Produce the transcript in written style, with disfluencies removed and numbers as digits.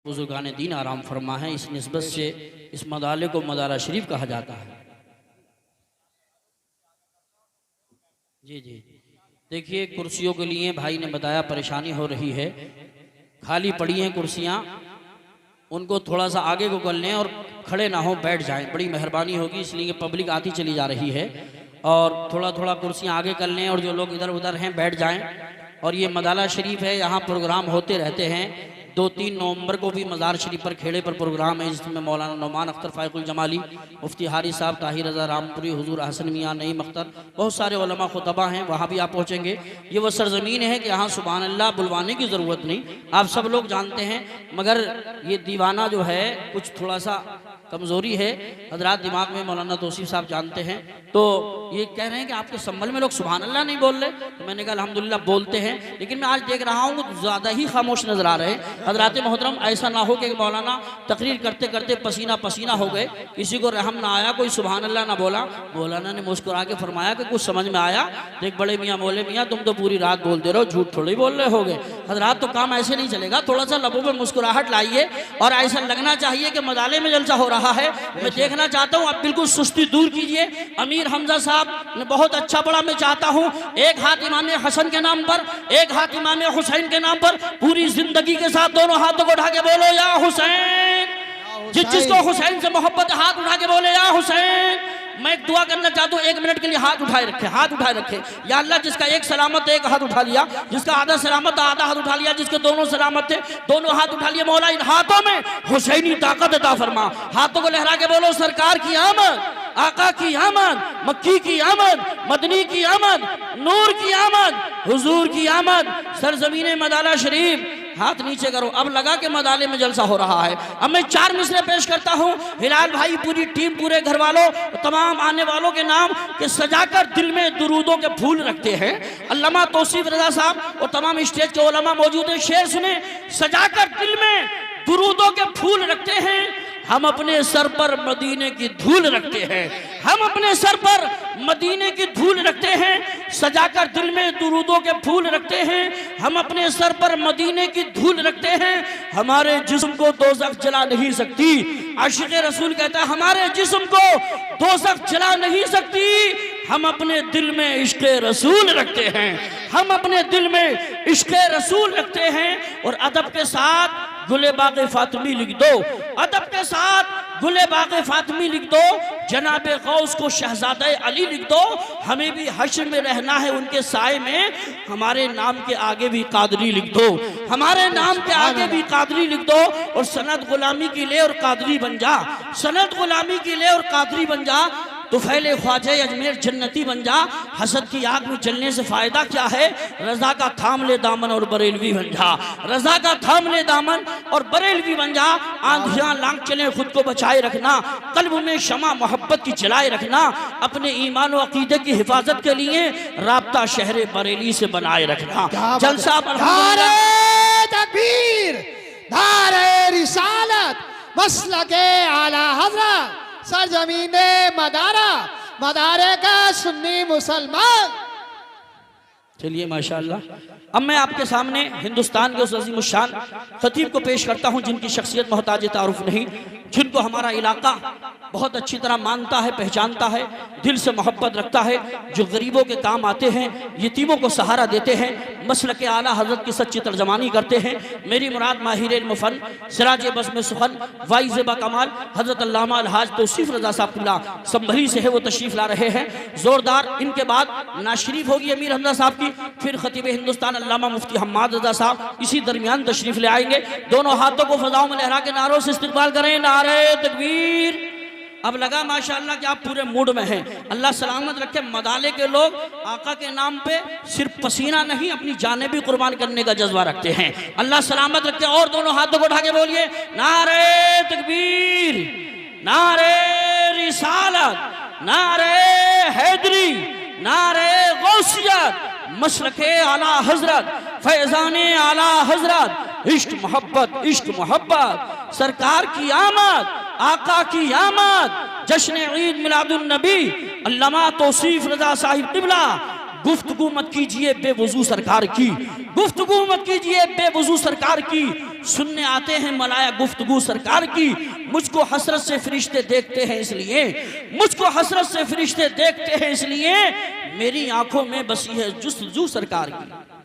बुजुर्गान दीन आराम फरमा है। इस निस्बत से इस मदाले को मदारा शरीफ कहा जाता है। जी जी, देखिए कुर्सियों के लिए भाई ने बताया परेशानी हो रही है, खाली पड़ी हैं कुर्सियाँ, उनको थोड़ा सा आगे को कर लें और खड़े ना हो, बैठ जाएं, बड़ी मेहरबानी होगी। इसलिए पब्लिक आती चली जा रही है और थोड़ा थोड़ा कुर्सियाँ आगे कर लें और जो लोग इधर उधर हैं बैठ जाएं। और ये मदाला शरीफ है, यहाँ प्रोग्राम होते रहते हैं। 2-3 नवंबर को भी मज़ार शरीफ पर खेड़े पर प्रोग्राम है, जिसमें मौलाना नुमान अख्तर फ़ाइकुल जमाली, मुफ्ती हारी साहब, ताहिर रज़ा रामपुरी, हुजूर हसन मियाँ नईम अख्तर, बहुत सारे उलमा खुतबा हैं, वहाँ भी आप पहुँचेंगे। ये वो सरज़मीन है कि यहाँ सुबहान अल्लाह बुलवाने की ज़रूरत नहीं, आप सब लोग जानते हैं। मगर ये दीवाना जो है कुछ थोड़ा सा कमज़ोरी है हजरात दिमाग में, मौलाना तौसीफ साहब जानते हैं। तो ये कह रहे हैं कि आपके सम्मल में लोग सुबहान अल्लाह नहीं बोल रहे, तो मैंने कहा अल्हम्दुलिल्लाह बोलते हैं, लेकिन मैं आज देख रहा हूँ ज़्यादा ही खामोश नजर आ रहे हैं। हजरात मोहतरम, ऐसा ना हो कि मौलाना तकरीर करते करते पसीना पसीना हो गए, किसी को रहम ना आया, कोई सुबहान अल्लाह ना बोला। मौलाना ने मुस्कुरा के फरमाया कि कुछ समझ में आया? देख बड़े मियाँ बोले, मियाँ तुम तो पूरी रात बोलते रहो, झूठ थोड़ी बोल रहे होगे। हजरात तो काम ऐसे नहीं चलेगा, थोड़ा सा लबों में मुस्कुराहट लाइए और ऐसा लगना चाहिए कि मदाले में जलसा हो रहा है। मैं देखना चाहता हूँ, आप बिल्कुल सुस्ती दूर कीजिए। अमीर हमजा साहब ने बहुत अच्छा पढ़ा, मैं चाहता हूँ एक हाथ इमाम हसन के नाम पर, एक हाथ इमाम हुसैन के नाम पर, पूरी जिंदगी के साथ दोनों हाथों को उठा के बोलो या हुसैन। जिसको हुसैन से मोहब्बत, हाथ उठा के बोले या हुसैन। मैं एक दुआ करना चाहता हूँ, 1 मिनट के लिए हाथ उठाए रखे, हाथ उठाए रखे। या अल्लाह, जिसका एक सलामत है एक हाथ उठा लिया, जिसका आधा सलामत है आधा हाथ उठा लिया, जिसके दोनों सलामत थे दोनों हाथ उठा लिए। मौला इन हाथों में हुसैनी ताकत अता फरमा। हाथों को लहरा के बोलो सरकार की आमद, आका की आमद, मक्की की आमद, मदनी की आमद, नूर की आमद, हुजूर की आमद। सरजमीने मदाला शरीफ, हाथ नीचे करो। अब लगा के मदाले में जलसा हो रहा है। अब मैं 4 मिसरे पेश करता हूँ। हिलाल भाई, पूरी टीम, पूरे घर वालों, तमाम आने वालों के नाम के सजाकर दिल में दुरूदों के फूल रखते हैं। अल्लामा तौसीफ रज़ा साहब और तमाम स्टेज के उलमा मौजूद हैं। शेर सुने, सजाकर दिल में दुरूदों के फूल रखते हैं, हम अपने सर पर मदीने की धूल रखते हैं, हम अपने सर पर मदीने की धूल रखते हैं। सजाकर दिल में दुरूदों के फूल रखते हैं, हम अपने सर पर मदीने की धूल रखते हैं। हमारे जिस्म को दोज़ख जला नहीं सकती। आशिक़ रसूल कहता है हमारे जिस्म को दोज़ख जला नहीं सकती। हम अपने दिल में इश्क़ रसूल रखते हैं, हम अपने दिल में इश्क़ रसूल रखते हैं। और अदब के साथ गुले बाग़े फातिमी लिख दो, अदब के साथ गुले बाग़े फातिमी लिख दो। जनाबे गौस को शहजादे अली लिख दो। हमें भी हश्र में रहना है उनके साए में, हमारे नाम के आगे भी कादरी लिख दो, हमारे नाम के आगे भी कादरी लिख दो। और सनद गुलामी की ले और कादरी बन जा, सनद गुलामी की ले और कादरी बन जा। तो फैले ख्वाजा अजमेर जन्नती बन जा। हसद की आग में जलने से फायदा क्या है? रजा का थाम ले दामन और बरेलवी बन जा, रजा का थाम ले दामन और बरेलवी बन जा। आंधियां लांग चले, खुद को बचाए रखना, कल्ब में शमा मोहब्बत की जलाए रखना। अपने ईमान और अकीदे की हिफाजत के लिए राब्ता शहर बरेली से बनाए रखना। जलसा तकबीर, नारे रिसालत, मसलके आला हज़रत, सरजमीने मदारा, मदारे का सुन्नी मुसलमान। चलिए माशाअल्लाह, अब मैं आपके सामने हिंदुस्तान के उस अज़ीम शान खतीब को पेश करता हूं जिनकी शख्सियत मोहताज तारुफ नहीं, जिनको हमारा इलाका बहुत अच्छी तरह मानता है, पहचानता है, दिल से मोहब्बत रखता है, जो गरीबों के काम आते हैं, यतीमों को सहारा देते हैं, मसलक आला हज़रत की सच्ची तर्जमानी करते हैं। मेरी मुराद माहिर मुफ़न, सिराज बज़्म में सुखन, वाइज़ बा कमाल हज़रत अल्लामा अलहाज तौसीफ रज़ा साहब संभली से है, वो तशरीफ़ ला रहे हैं। ज़ोरदार इनके बाद नाशरीफ होगी अमीर हमजा साहब की, फिर खतीब हिंदुस्तान अल्लामा मुफ्ती हम्माद रज़ा साहब इसी दरमियान तशरीफ़ ले आएंगे। दोनों हाथों को फ़ज़ाओं में लहरा के नारों से इस्तक़बाल करें, नारे तकबीर। अब लगा माशाअल्लाह कि आप पूरे मूड में हैं। अल्लाह सलामत रखे। मदाले के लोग आका के नाम पे सिर्फ पसीना नहीं, अपनी जानें भी कुर्बान करने का जज्बा रखते हैं। अल्लाह सलामत रखे। और दोनों हाथों को उठा के बोलिए, नारे तकबीर, नारे रिसालत, नारे हैदरी, नारे गौसियत, मसलके आला हज़रत, फैज़ाने आला हज़रत, इश्क मोहब्बत, इश्क मोहब्बत, सरकार की आमद, आका की आमद, जश्न ईद मिलादुन नबी, अल्लामा तौसीफ रज़ा साहिब क़िबला। गुफ्तगू मत कीजिए बेवजू सरकार की, गुफ्तगू मत कीजिए बेवजू सरकार की। सुनने आते हैं मलाया गुफ्तगू सरकार की। मुझको हसरत से फरिश्ते देखते हैं इसलिए, मुझको हसरत से फरिश्ते देखते हैं इसलिए, मेरी आंखों में बसी है जुस्तजू सरकार की।